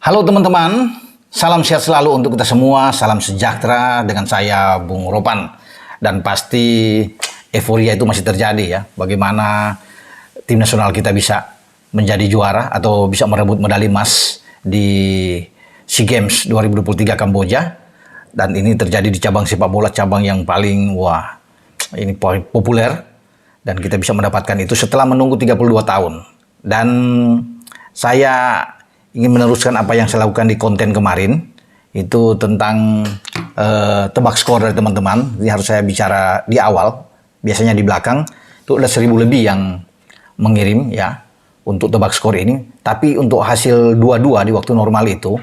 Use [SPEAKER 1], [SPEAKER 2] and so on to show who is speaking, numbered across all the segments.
[SPEAKER 1] Halo teman-teman, salam sehat selalu untuk kita semua, salam sejahtera dengan saya Bung Ropan. Dan pasti euforia itu masih terjadi ya, bagaimana tim nasional kita bisa menjadi juara atau bisa merebut medali emas di SEA Games 2023 Kamboja. Dan ini terjadi di cabang sepak bola, cabang yang paling ini populer. Dan kita bisa mendapatkan itu setelah menunggu 32 tahun. Dan saya ingin meneruskan apa yang saya lakukan di konten kemarin, itu tentang tebak skor dari teman-teman. Ini harus saya bicara di awal, biasanya di belakang. Itu ada 1000 lebih yang mengirim ya untuk tebak skor ini. Tapi untuk hasil 2-2 di waktu normal itu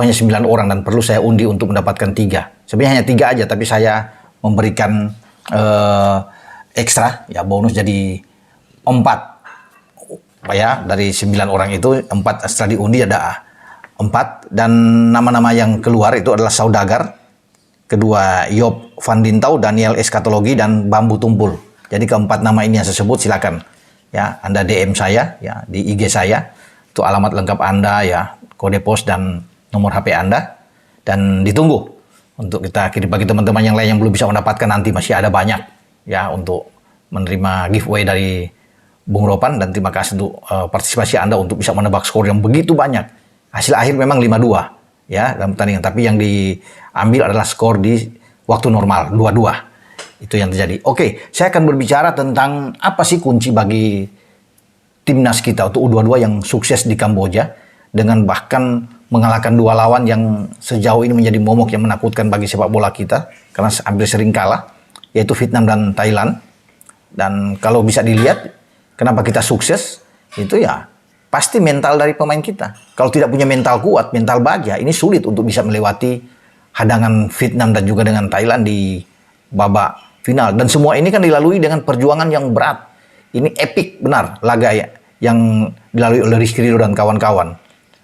[SPEAKER 1] hanya 9 orang dan perlu saya undi untuk mendapatkan 3. Sebenarnya hanya 3 aja, tapi saya memberikan ekstra ya, bonus jadi 4. Ya, dari 9 orang itu 4 setelah diundi ada 4, dan nama-nama yang keluar itu adalah Saudagar, kedua Yop Van Dintau, Daniel Eskatologi, dan Bambu Tumpul. Jadi keempat nama ini yang saya sebut, silakan ya Anda DM saya ya di IG saya, itu alamat lengkap Anda ya, kode pos dan nomor HP Anda, dan ditunggu untuk kita kirim. Bagi teman-teman yang lain yang belum bisa mendapatkan, nanti masih ada banyak ya untuk menerima giveaway dari Bung Ropan, dan terima kasih untuk partisipasi Anda untuk bisa menebak skor yang begitu banyak. Hasil akhir memang 5-2 ya dalam pertandingan, tapi yang diambil adalah skor di waktu normal 2-2. Itu yang terjadi. Oke, saya akan berbicara tentang apa sih kunci bagi timnas kita untuk U22 yang sukses di Kamboja dengan bahkan mengalahkan 2 lawan yang sejauh ini menjadi momok yang menakutkan bagi sepak bola kita karena hampir sering kalah, yaitu Vietnam dan Thailand. Dan kalau bisa dilihat kenapa kita sukses, itu ya pasti mental dari pemain kita. Kalau tidak punya mental kuat, mental baja, ini sulit untuk bisa melewati hadangan Vietnam dan juga dengan Thailand di babak final. Dan semua ini kan dilalui dengan perjuangan yang berat. Ini epic benar laga ya, yang dilalui oleh Rizky Ridho dan kawan-kawan.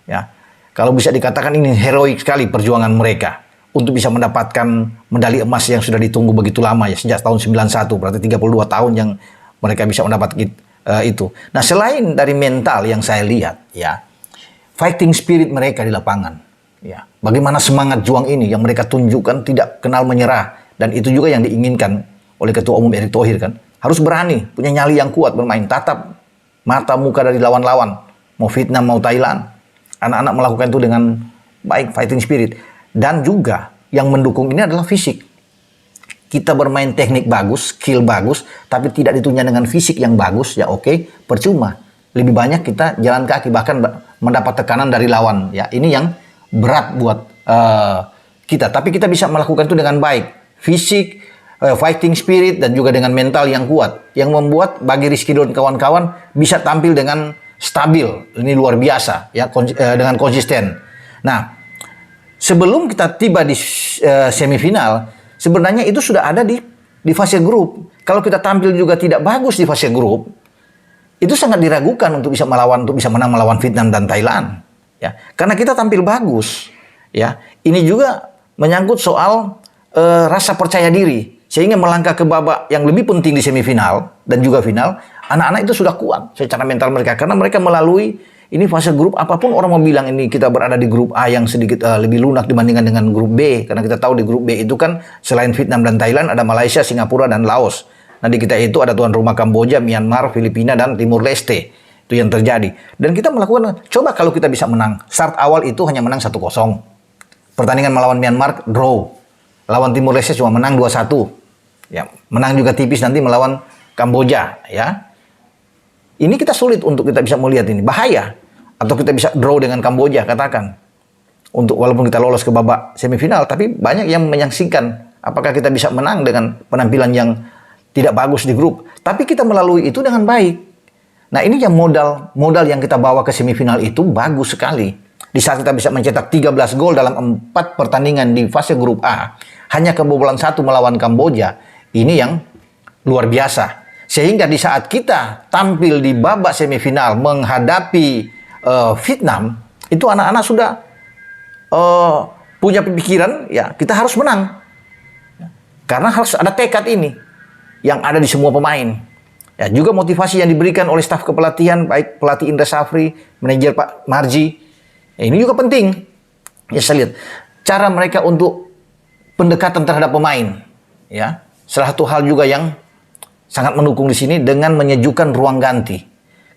[SPEAKER 1] Ya, kalau bisa dikatakan ini heroik sekali perjuangan mereka untuk bisa mendapatkan medali emas yang sudah ditunggu begitu lama ya, sejak tahun 91, berarti 32 tahun yang mereka bisa mendapat itu. Nah, selain dari mental yang saya lihat ya, fighting spirit mereka di lapangan ya, bagaimana semangat juang ini yang mereka tunjukkan, tidak kenal menyerah, dan itu juga yang diinginkan oleh Ketua Umum Erick Thohir kan, harus berani, punya nyali yang kuat bermain, tatap mata muka dari lawan-lawan, mau Vietnam mau Thailand, anak-anak melakukan itu dengan baik, fighting spirit. Dan juga yang mendukung ini adalah fisik. Kita bermain teknik bagus, skill bagus, tapi tidak ditunjang dengan fisik yang bagus, ya oke, percuma. Lebih banyak kita jalan kaki, bahkan mendapat tekanan dari lawan. Ya, ini yang berat buat kita. Tapi kita bisa melakukan itu dengan baik. Fisik, fighting spirit, dan juga dengan mental yang kuat. Yang membuat bagi Rizky dan kawan-kawan bisa tampil dengan stabil. Ini luar biasa, ya, dengan konsisten. Nah, sebelum kita tiba di semifinal, sebenarnya itu sudah ada di fase grup. Kalau kita tampil juga tidak bagus di fase grup, itu sangat diragukan untuk bisa menang melawan Vietnam dan Thailand. Ya, karena kita tampil bagus. Ya, ini juga menyangkut soal rasa percaya diri, sehingga melangkah ke babak yang lebih penting di semifinal dan juga final. Anak-anak itu sudah kuat secara mental mereka, karena mereka melalui ini fase grup. Apapun orang mau bilang ini kita berada di grup A yang sedikit lebih lunak dibandingkan dengan grup B. Karena kita tahu di grup B itu kan selain Vietnam dan Thailand ada Malaysia, Singapura, dan Laos. Nah, di kita itu ada tuan rumah Kamboja, Myanmar, Filipina, dan Timur Leste. Itu yang terjadi. Dan kita melakukan, coba kalau kita bisa menang. Start awal itu hanya menang 1-0. Pertandingan melawan Myanmar, draw. Lawan Timur Leste cuma menang 2-1. Ya, menang juga tipis nanti melawan Kamboja. Ya, ini kita sulit untuk kita bisa melihat ini. Bahaya. Atau kita bisa draw dengan Kamboja, katakan. Untuk walaupun kita lolos ke babak semifinal, tapi banyak yang menyaksikan apakah kita bisa menang dengan penampilan yang tidak bagus di grup. Tapi kita melalui itu dengan baik. Nah, ini yang modal yang kita bawa ke semifinal itu bagus sekali. Di saat kita bisa mencetak 13 gol dalam 4 pertandingan di fase grup A, hanya kebobolan 1 melawan Kamboja, ini yang luar biasa. Sehingga di saat kita tampil di babak semifinal menghadapi Vietnam, itu anak-anak sudah punya pikiran, ya kita harus menang. Karena harus ada tekad ini yang ada di semua pemain. Ya, juga motivasi yang diberikan oleh staf kepelatihan, baik pelatih Indra Safri, manajer Pak Marji, Ini juga penting. Ya saya lihat cara mereka untuk pendekatan terhadap pemain. Ya, salah satu hal juga yang sangat mendukung di sini dengan menyejukkan ruang ganti.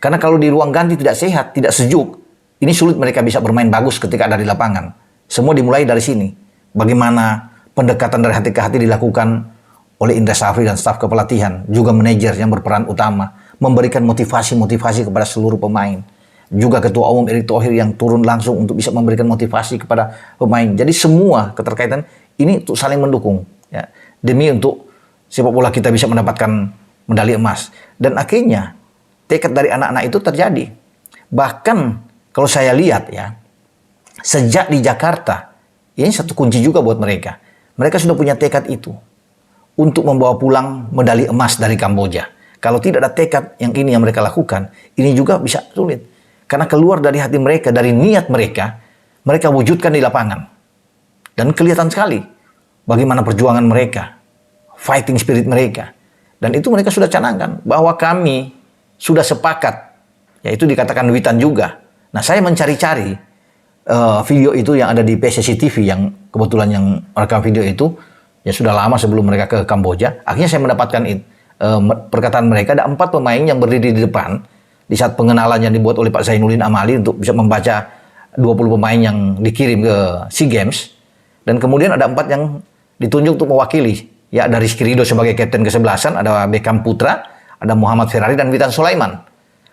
[SPEAKER 1] Karena kalau di ruang ganti tidak sehat, tidak sejuk, ini sulit mereka bisa bermain bagus ketika ada di lapangan. Semua dimulai dari sini. Bagaimana pendekatan dari hati ke hati dilakukan oleh Indra Safri dan staf kepelatihan, juga manajer yang berperan utama, memberikan motivasi-motivasi kepada seluruh pemain. Juga Ketua Umum Erick Thohir yang turun langsung untuk bisa memberikan motivasi kepada pemain. Jadi semua keterkaitan ini untuk saling mendukung, ya, demi untuk sepak bola kita bisa mendapatkan medali emas. Dan akhirnya tekad dari anak-anak itu terjadi. Bahkan kalau saya lihat ya, sejak di Jakarta, ini satu kunci juga buat mereka. Mereka sudah punya tekad itu untuk membawa pulang medali emas dari Kamboja. Kalau tidak ada tekad yang ini yang mereka lakukan, ini juga bisa sulit. Karena keluar dari hati mereka, dari niat mereka, mereka wujudkan di lapangan. Dan kelihatan sekali bagaimana perjuangan mereka, fighting spirit mereka. Dan itu mereka sudah canangkan bahwa kami sudah sepakat, yaitu dikatakan Witan juga. Nah, saya mencari-cari video itu yang ada di PSSI TV, yang kebetulan yang merekam video itu ya sudah lama sebelum mereka ke Kamboja. Akhirnya saya mendapatkan perkataan mereka, ada 4 pemain yang berdiri di depan di saat pengenalan yang dibuat oleh Pak Zainuddin Amali untuk bisa membaca 20 pemain yang dikirim ke SEA Games. Dan kemudian ada 4 yang ditunjuk untuk mewakili. Ya, ada Rizky Ridho sebagai kapten ke-11, ada Beckham Putra, ada Muhammad Ferrari dan Witan Sulaiman.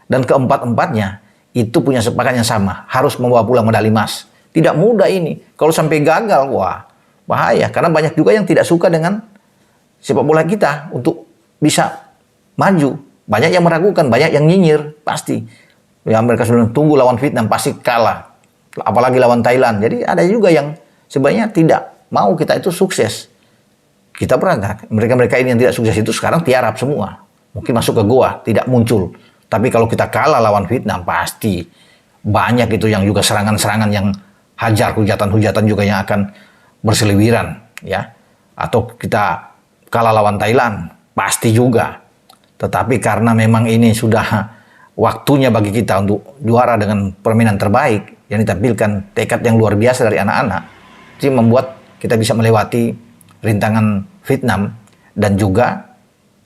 [SPEAKER 1] Dan keempat-empatnya itu punya sepakat yang sama, harus membawa pulang medali emas. Tidak mudah ini. Kalau sampai gagal, wah, bahaya. Karena banyak juga yang tidak suka dengan sepak bola kita untuk bisa maju. Banyak yang meragukan, banyak yang nyinyir, pasti. Ya, mereka sudah tunggu lawan Vietnam, pasti kalah. Apalagi lawan Thailand. Jadi ada juga yang sebenarnya tidak mau kita itu sukses. Kita berantak. Mereka-mereka ini yang tidak sukses itu sekarang tiarap semua. Mungkin masuk ke goa, tidak muncul. Tapi kalau kita kalah lawan Vietnam, pasti banyak itu yang juga serangan-serangan yang hajar, hujatan-hujatan juga yang akan berseliweran. Ya. Atau kita kalah lawan Thailand, pasti juga. Tetapi karena memang ini sudah waktunya bagi kita untuk juara dengan permainan terbaik yang ditampilkan, tekad yang luar biasa dari anak-anak, itu membuat kita bisa melewati rintangan Vietnam dan juga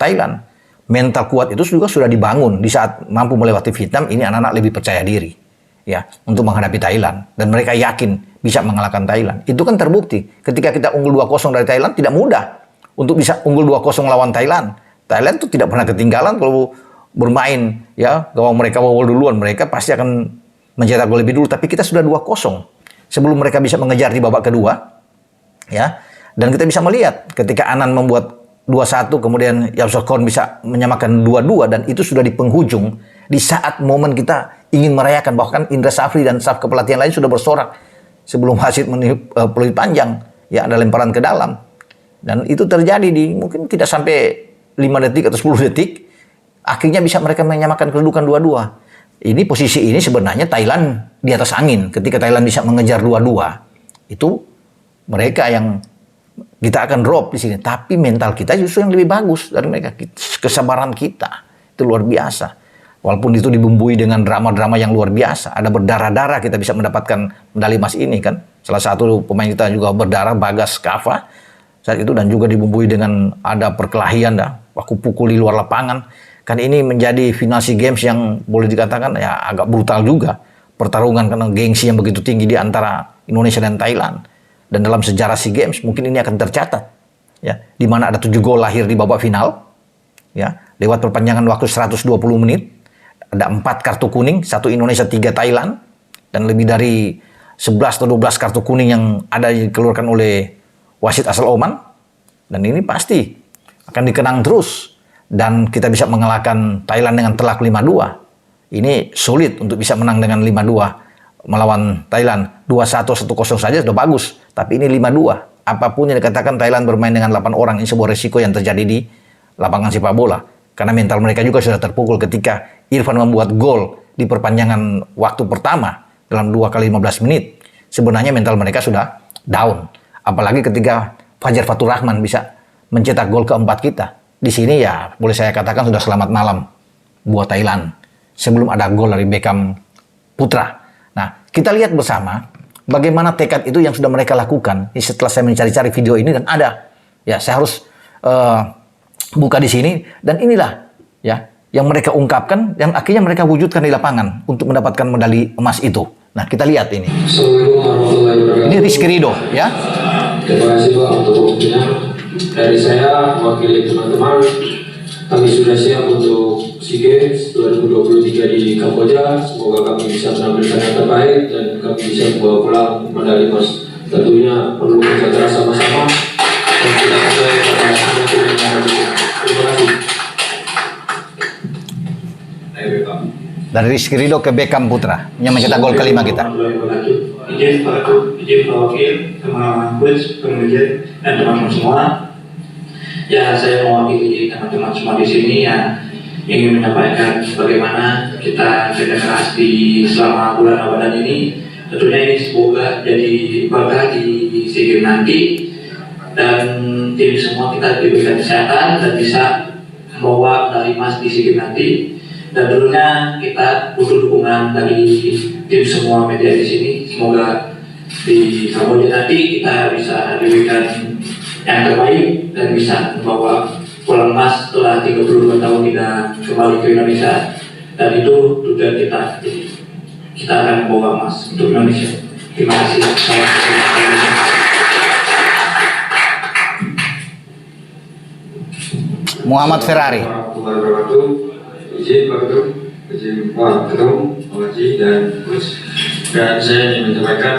[SPEAKER 1] Thailand. Mental kuat itu juga sudah dibangun di saat mampu melewati Vietnam. Ini anak-anak lebih percaya diri ya untuk menghadapi Thailand, dan mereka yakin bisa mengalahkan Thailand. Itu kan terbukti ketika kita unggul 2-0 dari Thailand. Tidak mudah untuk bisa unggul 2-0 lawan Thailand. Thailand tuh tidak pernah ketinggalan kalau bermain, ya. Gawang mereka bobol duluan, mereka pasti akan mencetak gol lebih dulu. Tapi kita sudah 2-0 sebelum mereka bisa mengejar di babak kedua, ya. Dan kita bisa melihat ketika Anan membuat 2-1, kemudian Yamsel Korn bisa menyamakan 2-2, dan itu sudah di penghujung, di saat momen kita ingin merayakan. Bahkan Indra Safri dan staf kepelatihan lain sudah bersorak sebelum wasit meniup peluit panjang, ya, ada lemparan ke dalam. Dan itu terjadi di mungkin tidak sampai 5 detik atau 10 detik, akhirnya bisa mereka menyamakan kedudukan 2-2. Ini posisi ini sebenarnya Thailand di atas angin. Ketika Thailand bisa mengejar 2-2, itu mereka yang kita akan drop di sini. Tapi mental kita justru yang lebih bagus dari mereka. Kesabaran kita itu luar biasa. Walaupun itu dibumbui dengan drama-drama yang luar biasa. Ada berdarah-darah kita bisa mendapatkan medali emas ini kan. Salah satu pemain kita juga berdarah, Bagas Kava saat itu, dan juga dibumbui dengan ada perkelahian dah, aku pukul di luar lapangan. Kan ini menjadi final SEA Games yang boleh dikatakan ya agak brutal juga. Pertarungan karena gengsi yang begitu tinggi di antara Indonesia dan Thailand. Dan dalam sejarah SEA Games mungkin ini akan tercatat. Ya, di mana ada 7 gol lahir di babak final. Ya, lewat perpanjangan waktu 120 menit. Ada 4 kartu kuning, 1 Indonesia, 3 Thailand. Dan lebih dari 11 atau 12 kartu kuning yang ada dikeluarkan oleh wasit asal Oman. Dan ini pasti akan dikenang terus. Dan kita bisa mengalahkan Thailand dengan telak 5-2. Ini sulit untuk bisa menang dengan 5-2 melawan Thailand. 2-1, 1-0 saja sudah bagus. Tapi ini 5-2. Apapun yang dikatakan Thailand bermain dengan 8 orang, ini sebuah resiko yang terjadi di lapangan sepak bola. Karena mental mereka juga sudah terpukul ketika Irfan membuat gol di perpanjangan waktu pertama dalam 2 kali 15 menit. Sebenarnya mental mereka sudah down. Apalagi ketika Fajar Fatur Rahman bisa mencetak gol keempat kita. Di sini ya boleh saya katakan sudah selamat malam buat Thailand. Sebelum ada gol dari Beckham Putra. Nah, kita lihat bersama bagaimana tekad itu yang sudah mereka lakukan. Setelah saya mencari-cari video ini dan ada, ya saya harus buka di sini dan inilah ya yang mereka ungkapkan, yang akhirnya mereka wujudkan di lapangan untuk mendapatkan medali emas itu. Nah, kita lihat ini. Ini Rizky Ridho, ya.
[SPEAKER 2] Terima kasih Pak untuk waktunya. Dari saya mewakili teman-teman, kami sudah siap untuk SEA Games 2023 di Kamboja. Semoga kami bisa menampilkan yang terbaik dan kami bisa membawa pulang medali emas. Tentunya perlu kerja keras sama-sama dan kita sesuai pada hasil yang ada. Terima kasih.
[SPEAKER 1] Dari Rizky Ridho ke Beckham Putra yang mencetak gol kelima kita.
[SPEAKER 3] Izin Pak Wakil, teman-teman coach, pengajar, dan teman-teman semua. Ya, saya mewakili teman-teman semua di sini ya, ingin menyampaikan bagaimana kita kerja keras di selama bulan Ramadan ini. Tentunya ini semoga jadi berkah di SEA Games nanti dan tim semua kita diberikan kesehatan dan bisa membawa medali emas di SEA Games nanti. Dan dulunya kita butuh dukungan dari tim semua media di sini. Semoga di Kamboja nanti kita bisa diberikan yang terbaik dan bisa membawa pulang emas setelah 32 tahun tidak kembali ke Indonesia. Dan itu tujuan kita. Kita akan membawa emas untuk Indonesia. Terima kasih.
[SPEAKER 1] Muhammad Ferrari.
[SPEAKER 2] Izin Pak Ketum, izin Pak Ketum, Pak Haji dan Coach. Dan saya ingin menyampaikan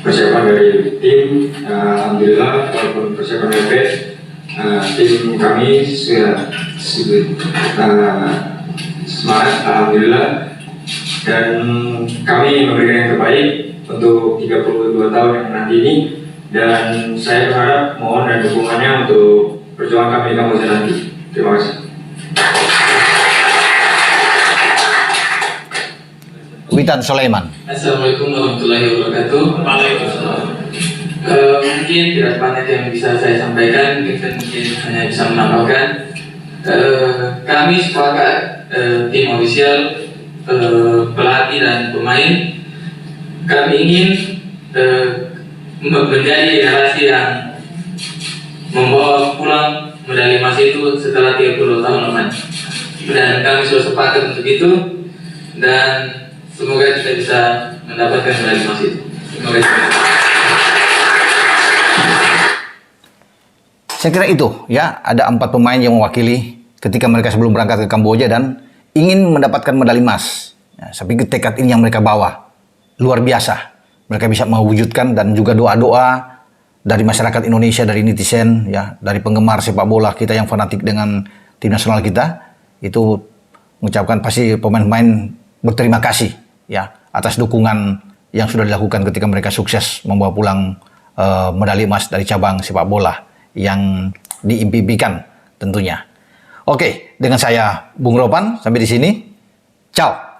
[SPEAKER 2] persiapan dari tim. Alhamdulillah, walaupun persiapan dari tim kami sudah semangat, alhamdulillah. Dan kami memberikan yang terbaik untuk 32 tahun yang nanti ini. Dan saya berharap mohon dan dukungannya untuk perjuangan kami di Kamboja nanti. Terima kasih.
[SPEAKER 1] Witan Sulaiman.
[SPEAKER 4] Assalamualaikum warahmatullahi wabarakatuh. Waalaikumsalam. Mungkin tidak banyak yang bisa saya sampaikan, mungkin hanya bisa menambahkan. Kami sepakat tim ofisial, pelatih dan pemain, kami ingin menjadi generasi yang membawa pulang medali emas itu setelah 30 tahun lamanya. Dan kami sudah sepakat untuk itu dan semoga kita bisa mendapatkan medali emas itu. Terima kasih.
[SPEAKER 1] Saya kira itu ya, ada 4 pemain yang mewakili ketika mereka sebelum berangkat ke Kamboja dan ingin mendapatkan medali emas. Ya, saya pikir tekad ini yang mereka bawa luar biasa. Mereka bisa mewujudkan dan juga doa-doa dari masyarakat Indonesia, dari netizen, ya, dari penggemar sepak bola kita yang fanatik dengan tim nasional kita, itu mengucapkan pasti pemain-pemain berterima kasih ya atas dukungan yang sudah dilakukan ketika mereka sukses membawa pulang medali emas dari cabang sepak bola yang diimpikan tentunya. Oke, dengan saya Bung Ropan sampai di sini. Ciao.